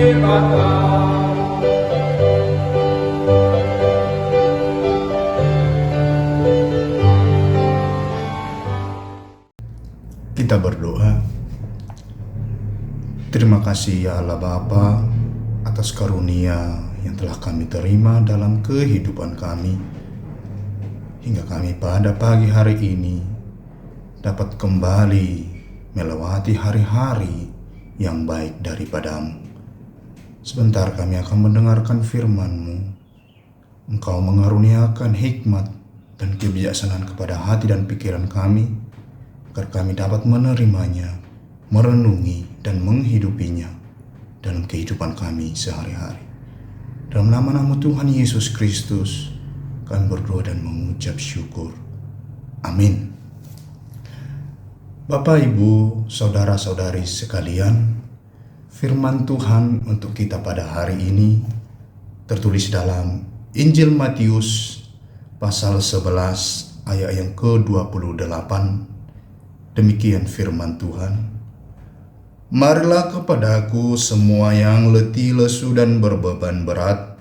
Kita berdoa. Terima kasih ya Allah Bapa atas karunia yang telah kami terima dalam kehidupan kami, hingga kami pada pagi hari ini dapat kembali melewati hari-hari yang baik daripadamu. Sebentar kami akan mendengarkan firman-Mu. Engkau mengaruniakan hikmat dan kebijaksanaan kepada hati dan pikiran kami, agar kami dapat menerimanya, merenungi dan menghidupinya dalam kehidupan kami sehari-hari. Dalam nama Tuhan Yesus Kristus kami berdoa dan mengucap syukur. Amin. Bapak, Ibu, saudara-saudari sekalian, firman Tuhan untuk kita pada hari ini tertulis dalam Injil Matius pasal 11 ayat yang ke-28. Demikian firman Tuhan. Marilah kepadaku semua yang letih, lesu dan berbeban berat,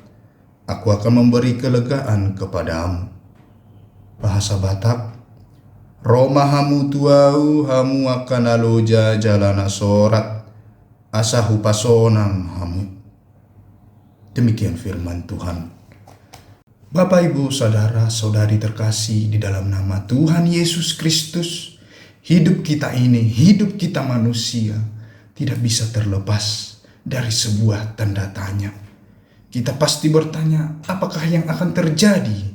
aku akan memberi kelegaan kepadamu. Bahasa Batak, Roma hamu tuau hamu akan aloja jalana sorat, asahu pasonam hamu. Demikian firman Tuhan. Bapak, Ibu, saudara, saudari terkasih di dalam nama Tuhan Yesus Kristus, hidup kita ini, hidup kita manusia, tidak bisa terlepas dari sebuah tanda tanya. Kita pasti bertanya, apakah yang akan terjadi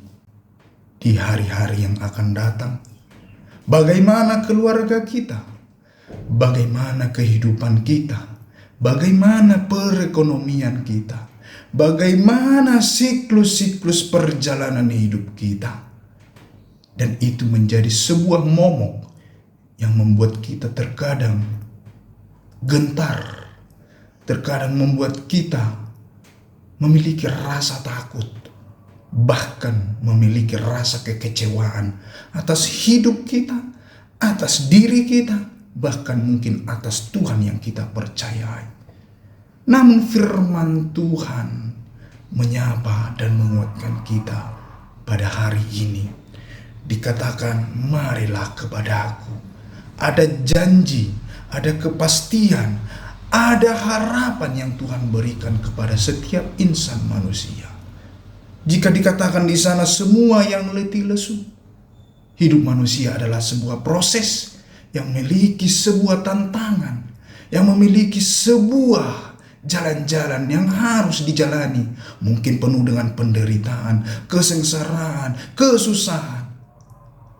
di hari-hari yang akan datang? Bagaimana keluarga kita? Bagaimana kehidupan kita? Bagaimana perekonomian kita? Bagaimana siklus-siklus perjalanan hidup kita? Dan itu menjadi sebuah momok yang membuat kita terkadang gentar, terkadang membuat kita memiliki rasa takut, bahkan memiliki rasa kekecewaan atas hidup kita, atas diri kita, bahkan mungkin atas Tuhan yang kita percayai. Namun firman Tuhan menyapa dan menguatkan kita pada hari ini. Dikatakan, marilah kepadaku. Ada janji, ada kepastian, ada harapan yang Tuhan berikan kepada setiap insan manusia. Jika dikatakan di sana semua yang letih lesu, hidup manusia adalah sebuah proses yang memiliki sebuah tantangan, yang memiliki sebuah jalan-jalan yang harus dijalani. Mungkin penuh dengan penderitaan, kesengsaraan, kesusahan.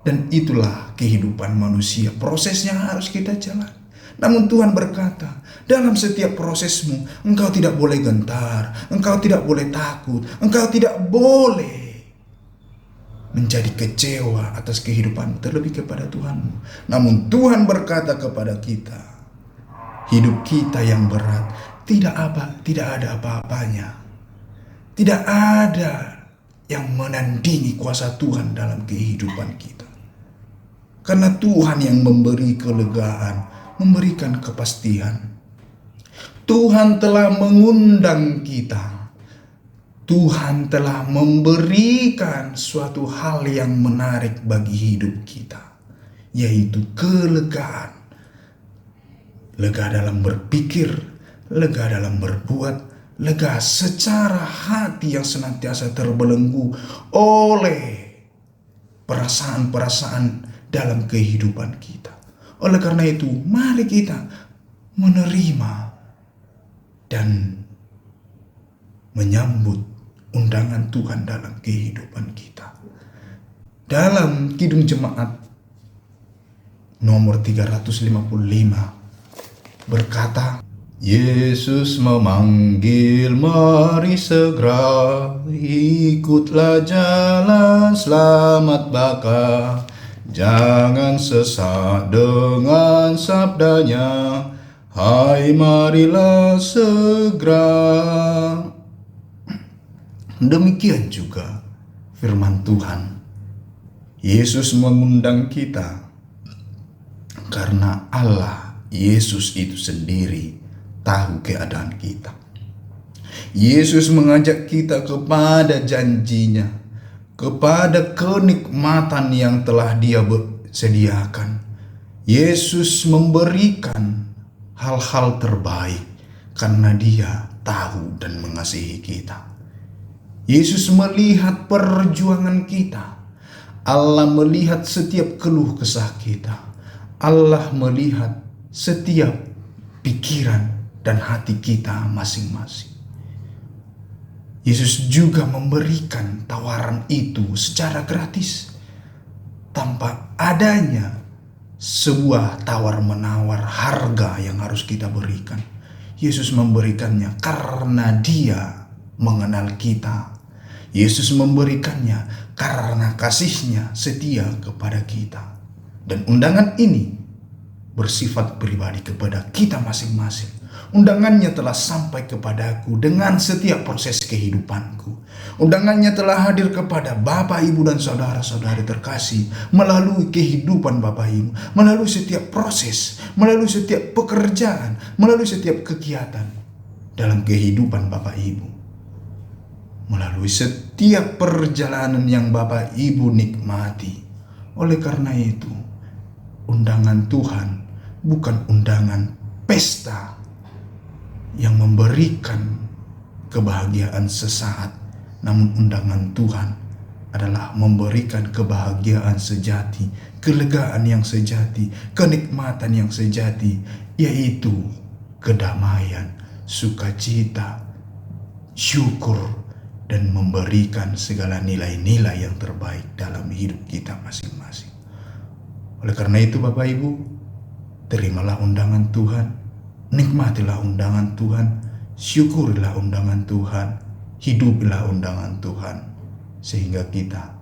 Dan itulah kehidupan manusia, prosesnya harus kita jalani. Namun Tuhan berkata, dalam setiap prosesmu, engkau tidak boleh gentar, engkau tidak boleh takut, engkau tidak boleh menjadi kecewa atas kehidupan terlebih kepada Tuhanmu. Namun Tuhan berkata kepada kita, hidup kita yang berat tidak ada apa-apanya. Tidak ada yang menandingi kuasa Tuhan dalam kehidupan kita. Karena Tuhan yang memberi kelegaan, memberikan kepastian. Tuhan telah mengundang kita. Tuhan telah memberikan suatu hal yang menarik bagi hidup kita, yaitu kelegaan. Lega dalam berpikir, lega dalam berbuat, lega secara hati yang senantiasa terbelenggu oleh perasaan-perasaan dalam kehidupan kita. Oleh karena itu, mari kita menerima dan menyambut undangan Tuhan dalam kehidupan kita. Dalam Kidung Jemaat nomor 355 berkata, Yesus memanggil, mari segera, ikutlah jalan selamat baka. Jangan sesat dengan sabdanya, hai marilah segera. Demikian juga firman Tuhan. Yesus mengundang kita karena Allah, Yesus itu sendiri tahu keadaan kita. Yesus mengajak kita kepada janjinya, kepada kenikmatan yang telah Dia sediakan. Yesus memberikan hal-hal terbaik karena Dia tahu dan mengasihi kita. Yesus melihat perjuangan kita. Allah melihat setiap keluh kesah kita. Allah melihat setiap pikiran dan hati kita masing-masing. Yesus juga memberikan tawaran itu secara gratis, tanpa adanya sebuah tawar-menawar harga yang harus kita berikan. Yesus memberikannya karena Dia mengenal kita. Yesus memberikannya karena kasih-Nya setia kepada kita. Dan undangan ini bersifat pribadi kepada kita masing-masing. Undangannya telah sampai kepadaku dengan setiap proses kehidupanku. Undangannya telah hadir kepada Bapak, Ibu, dan saudara-saudari terkasih melalui kehidupan Bapak, Ibu, melalui setiap proses, melalui setiap pekerjaan, melalui setiap kegiatan dalam kehidupan Bapak, Ibu, melalui setiap perjalanan yang Bapak, Ibu nikmati. Oleh karena itu, undangan Tuhan bukan undangan pesta yang memberikan kebahagiaan sesaat, namun undangan Tuhan adalah memberikan kebahagiaan sejati, kelegaan yang sejati, kenikmatan yang sejati, yaitu kedamaian, sukacita, syukur, dan memberikan segala nilai-nilai yang terbaik dalam hidup kita masing-masing. Oleh karena itu Bapak Ibu, terimalah undangan Tuhan, nikmatilah undangan Tuhan, syukurilah undangan Tuhan, hidupilah undangan Tuhan, sehingga kita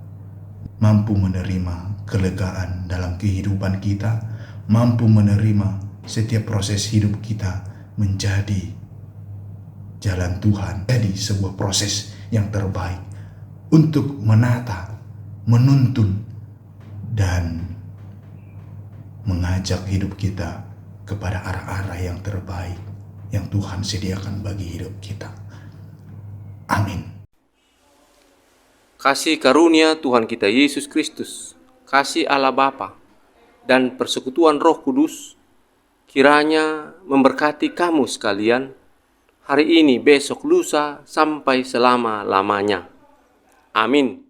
mampu menerima kelegaan dalam kehidupan kita, mampu menerima setiap proses hidup kita menjadi jalan Tuhan, jadi sebuah proses yang terbaik untuk menata, menuntun, dan mengajak hidup kita kepada arah-arah yang terbaik yang Tuhan sediakan bagi hidup kita. Amin. Kasih karunia Tuhan kita Yesus Kristus, kasih Allah Bapa, dan persekutuan Roh Kudus kiranya memberkati kamu sekalian hari ini, besok, lusa, sampai selama-lamanya. Amin.